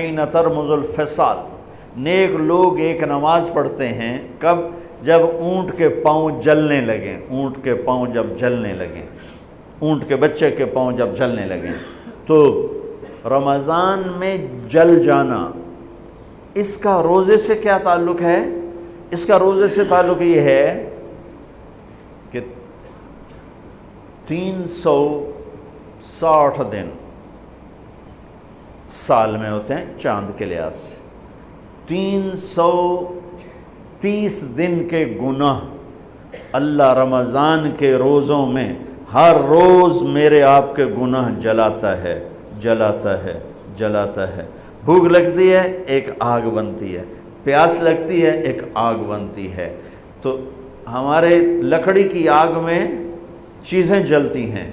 حین ترمز الفصال، نیک لوگ ایک نماز پڑھتے ہیں کب؟ جب اونٹ کے پاؤں جلنے لگیں، اونٹ کے پاؤں جب جلنے لگیں، اونٹ کے بچے کے پاؤں جب جلنے لگیں۔ تو رمضان میں جل جانا، اس کا روزے سے کیا تعلق ہے؟ اس کا روزے سے تعلق یہ ہے کہ 360 دن سال میں ہوتے ہیں چاند کے لحاظ سے، 330 دن کے گناہ اللہ رمضان کے روزوں میں ہر روز میرے آپ کے گناہ جلاتا ہے، جلاتا ہے، جلاتا ہے۔ بھوک لگتی ہے ایک آگ بنتی ہے، پیاس لگتی ہے ایک آگ بنتی ہے۔ تو ہمارے لکڑی کی آگ میں چیزیں جلتی ہیں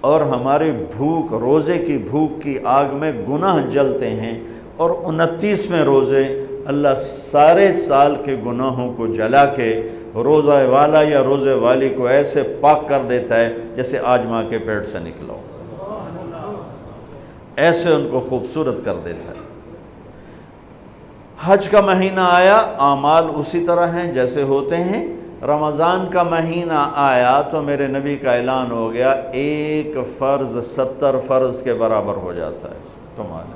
اور ہماری بھوک، روزے کی بھوک کی آگ میں گناہ جلتے ہیں، اور 29ویں روزے اللہ سارے سال کے گناہوں کو جلا کے روزہ والا یا روزے والی کو ایسے پاک کر دیتا ہے جیسے آج ماں کے پیٹ سے نکلا ہو، ایسے ان کو خوبصورت کر دیتا ہے۔ حج کا مہینہ آیا، اعمال اسی طرح ہیں جیسے ہوتے ہیں۔ رمضان کا مہینہ آیا تو میرے نبی کا اعلان ہو گیا، ایک فرض 70 فرض کے برابر ہو جاتا ہے تمہارا،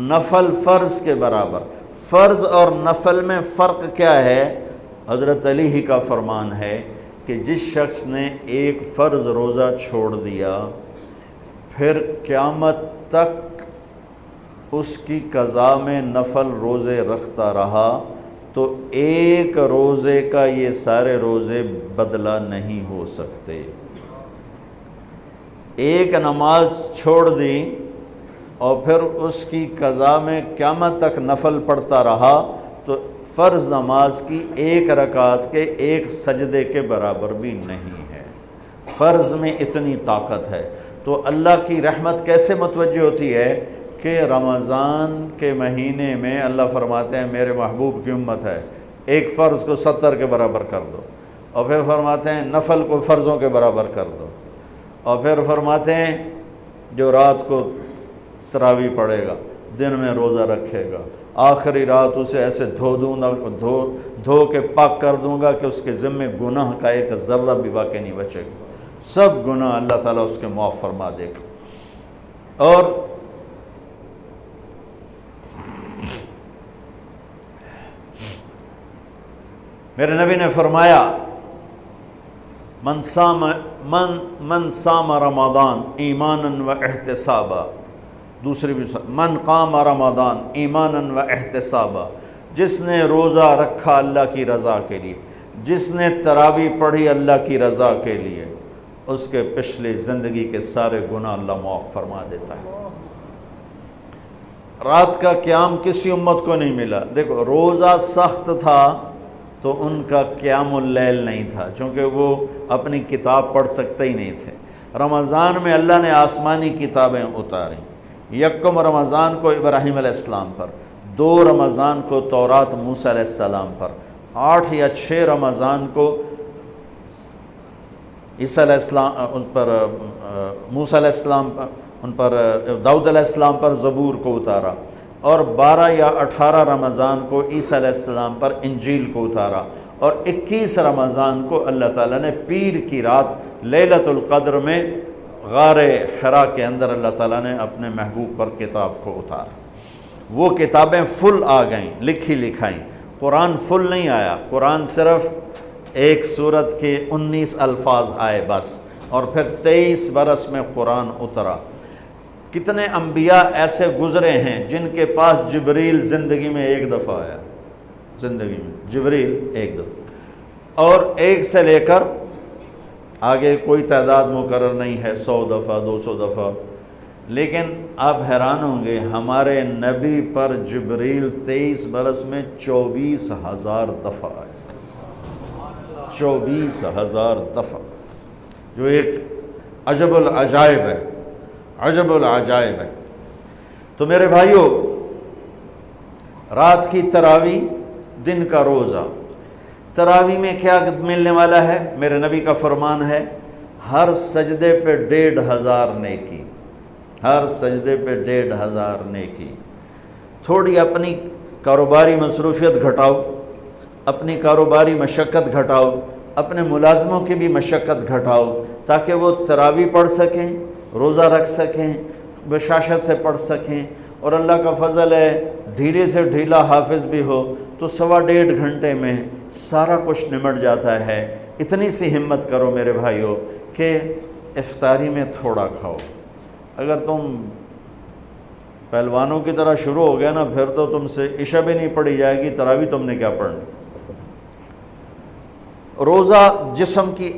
نفل فرض کے برابر۔ فرض اور نفل میں فرق کیا ہے؟ حضرت علی ہی کا فرمان ہے کہ جس شخص نے ایک فرض روزہ چھوڑ دیا پھر قیامت تک اس کی قضا میں نفل روزے رکھتا رہا تو ایک روزے کا یہ سارے روزے بدلہ نہیں ہو سکتے۔ ایک نماز چھوڑ دی اور پھر اس کی قضا میں قیامت تک نفل پڑھتا رہا تو فرض نماز کی ایک رکعت کے ایک سجدے کے برابر بھی نہیں ہے۔ فرض میں اتنی طاقت ہے۔ تو اللہ کی رحمت کیسے متوجہ ہوتی ہے کہ رمضان کے مہینے میں اللہ فرماتے ہیں میرے محبوب کی امت ہے، ایک فرض کو 70 کے برابر کر دو، اور پھر فرماتے ہیں نفل کو فرضوں کے برابر کر دو، اور پھر فرماتے ہیں جو رات کو تراویح پڑھے گا، دن میں روزہ رکھے گا، آخری رات اسے ایسے دھو کے پاک کر دوں گا کہ اس کے ذمے گناہ کا ایک ذرہ بھی باقی نہیں بچے گا، سب گناہ اللہ تعالیٰ اس کے معاف فرما دے گا۔ اور میرے نبی نے فرمایا من صام رمضان ایمانا و احتسابا، دوسری بھی من قام رمضان ایمانا و احتسابا، جس نے روزہ رکھا اللہ کی رضا کے لیے، جس نے تراویح پڑھی اللہ کی رضا کے لیے، اس کے پچھلی زندگی کے سارے گناہ اللہ معاف فرما دیتا ہے۔ رات کا قیام کسی امت کو نہیں ملا۔ دیکھو روزہ سخت تھا تو ان کا قیام اللیل نہیں تھا، چونکہ وہ اپنی کتاب پڑھ سکتے ہی نہیں تھے۔ رمضان میں اللہ نے آسمانی کتابیں اتاریں، یکم رمضان کو ابراہیم علیہ السلام پر، 2 رمضان کو تورات موسیٰ علیہ السلام پر، 8 یا 6 رمضان کو عیسیٰ علیہ السلام ان پر، موسیٰ علیہ السلام پر، ان پر داؤد علیہ السلام پر زبور کو اتارا، اور 12 یا 18 رمضان کو عیسیٰ علیہ السلام پر انجیل کو اتارا، اور 21 رمضان کو اللہ تعالیٰ نے پیر کی رات لیلۃ القدر میں غار حرا کے اندر اللہ تعالیٰ نے اپنے محبوب پر کتاب کو اتارا۔ وہ کتابیں فل آ گئیں، لکھی لکھائیں۔ قرآن فل نہیں آیا، قرآن صرف ایک سورت کے 19 الفاظ آئے بس، اور پھر 23 برس میں قرآن اترا۔ کتنے انبیاء ایسے گزرے ہیں جن کے پاس جبریل زندگی میں ایک دفعہ آیا، زندگی میں جبریل ایک دفعہ، اور ایک سے لے کر آگے کوئی تعداد مقرر نہیں ہے، 100 دفعہ 200 دفعہ، لیکن آپ حیران ہوں گے ہمارے نبی پر جبریل 23 برس میں 24,000 دفعہ آئے، 24,000 دفعہ، جو ایک عجب العجائب ہے، عجب العجائب ہے۔ تو میرے بھائیوں، رات کی تراویح، دن کا روزہ، تراویح میں کیا ملنے والا ہے؟ میرے نبی کا فرمان ہے ہر سجدے پہ 1,500 نیکی، ہر سجدے پہ 1,500 نیکی۔ تھوڑی اپنی کاروباری مصروفیت گھٹاؤ، اپنی کاروباری مشقت گھٹاؤ، اپنے ملازموں کی بھی مشقت گھٹاؤ، تاکہ وہ تراویح پڑھ سکیں، روزہ رکھ سکیں، بشاشت سے پڑھ سکیں، اور اللہ کا فضل ہے ڈھیلے سے ڈھیلا حافظ بھی ہو تو 1.5 گھنٹے میں سارا کچھ نمٹ جاتا ہے۔ اتنی سی ہمت کرو میرے بھائیوں کہ افطاری میں تھوڑا کھاؤ۔ اگر تم پہلوانوں کی طرح شروع ہو گیا نا، پھر تو تم سے عشاء بھی نہیں پڑھی جائے گی، تراویح تم نے کیا پڑھنا۔ روزہ جسم کی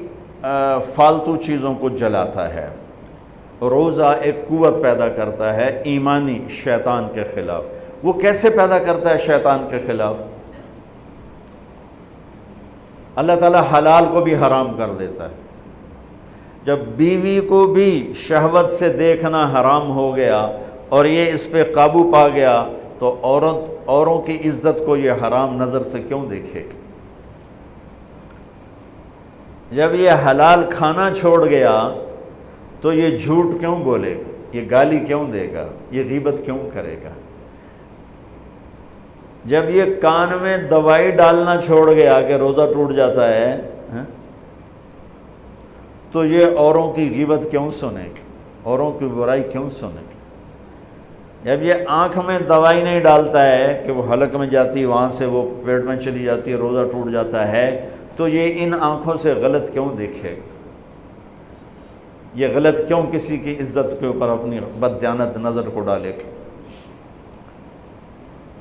فالتو چیزوں کو جلاتا ہے، روزہ ایک قوت پیدا کرتا ہے ایمانی شیطان کے خلاف۔ وہ کیسے پیدا کرتا ہے شیطان کے خلاف؟ اللہ تعالیٰ حلال کو بھی حرام کر دیتا ہے۔ جب بیوی کو بھی شہوت سے دیکھنا حرام ہو گیا اور یہ اس پہ قابو پا گیا تو اوروں کی عزت کو یہ حرام نظر سے کیوں دیکھے گا؟ جب یہ حلال کھانا چھوڑ گیا تو یہ جھوٹ کیوں بولے گا، یہ گالی کیوں دے گا، یہ غیبت کیوں کرے گا؟ جب یہ کان میں دوائی ڈالنا چھوڑ گیا کہ روزہ ٹوٹ جاتا ہے تو یہ اوروں کی غیبت کیوں سنے گا، اوروں کی برائی کیوں سنے گا؟ جب یہ آنکھ میں دوائی نہیں ڈالتا ہے کہ وہ حلق میں جاتی ہے، وہاں سے وہ پیٹ میں چلی جاتی ہے، روزہ ٹوٹ جاتا ہے، تو یہ ان آنکھوں سے غلط کیوں دیکھے گا؟ یہ غلط کیوں کسی کی عزت کے اوپر اپنی بددیانت نظر کو ڈالے گا؟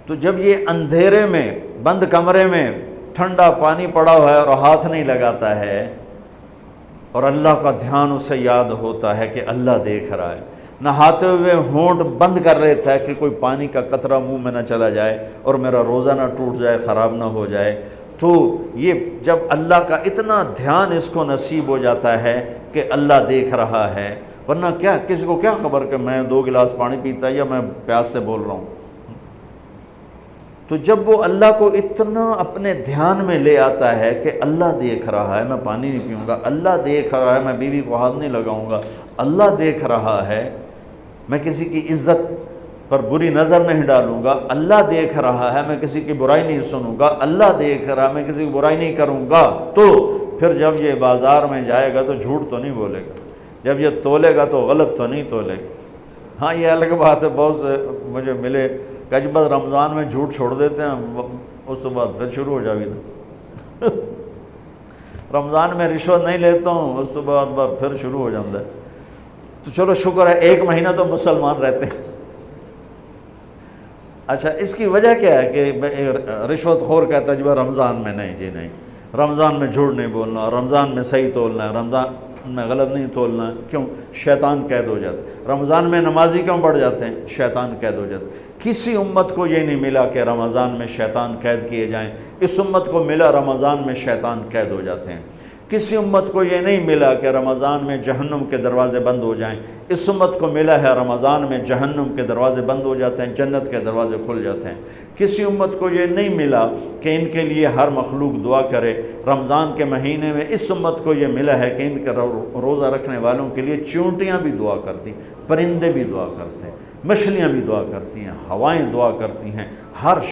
تو جب یہ اندھیرے میں بند کمرے میں ٹھنڈا پانی پڑا ہوا ہے اور ہاتھ نہیں لگاتا ہے اور اللہ کا دھیان اسے یاد ہوتا ہے کہ اللہ دیکھ رہا ہے، نہاتے ہوئے ہونٹ بند کر لیتا ہے کہ کوئی پانی کا قطرہ منہ میں نہ چلا جائے اور میرا روزہ نہ ٹوٹ جائے، خراب نہ ہو جائے، تو یہ جب اللہ کا اتنا دھیان اس کو نصیب ہو جاتا ہے کہ اللہ دیکھ رہا ہے، ورنہ کیا کسی کو کیا خبر کہ میں 2 گلاس پانی پیتا یا میں پیاس سے بول رہا ہوں۔ تو جب وہ اللہ کو اتنا اپنے دھیان میں لے آتا ہے کہ اللہ دیکھ رہا ہے، میں پانی نہیں پیوں گا، اللہ دیکھ رہا ہے، میں بیوی کو ہاتھ نہیں لگاؤں گا، اللہ دیکھ رہا ہے، میں کسی کی عزت پر بری نظر نہیں ڈالوں گا، اللہ دیکھ رہا ہے، میں کسی کی برائی نہیں سنوں گا، اللہ دیکھ رہا ہے، میں کسی کی برائی نہیں کروں گا، تو پھر جب یہ بازار میں جائے گا تو جھوٹ تو نہیں بولے گا، جب یہ تولے گا تو غلط تو نہیں تولے گا۔ ہاں یہ الگ بات ہے، بہت سے مجھے ملے کہ جب بس رمضان میں جھوٹ چھوڑ دیتے ہیں، اس کے بعد پھر شروع ہو جاوی تھا رمضان میں رشوت نہیں لیتا ہوں، اس کے بعد پھر شروع ہو جاتا ہے۔ تو چلو شکر ہے 1 مہینہ تو مسلمان رہتے ہیں۔ اچھا اس کی وجہ کیا ہے کہ رشوت خور کہتا ہے جی رمضان میں نہیں، جی نہیں، رمضان میں جھوٹ نہیں بولنا، رمضان میں صحیح تولنا ہے، رمضان میں غلط نہیں تولنا ہے۔ کیوں؟ شیطان قید ہو جاتا ہے۔ رمضان میں نمازی کیوں بڑھ جاتے ہیں؟ شیطان قید ہو جاتا ہے۔ کسی امت کو یہ نہیں ملا کہ رمضان میں شیطان قید کیے جائیں، اس امت کو ملا رمضان میں شیطان قید ہو جاتے ہیں۔ کسی امت کو یہ نہیں ملا کہ رمضان میں جہنم کے دروازے بند ہو جائیں، اس امت کو ملا ہے رمضان میں جہنم کے دروازے بند ہو جاتے ہیں، جنت کے دروازے کھل جاتے ہیں۔ کسی امت کو یہ نہیں ملا کہ ان کے لیے ہر مخلوق دعا کرے، رمضان کے مہینے میں اس امت کو یہ ملا ہے کہ ان کے روزہ رکھنے والوں کے لیے چونٹیاں بھی دعا کرتی، پرندے بھی دعا کرتے ہیں، مچھلیاں بھی دعا کرتی ہیں، ہوائیں دعا کرتی ہیں، ہر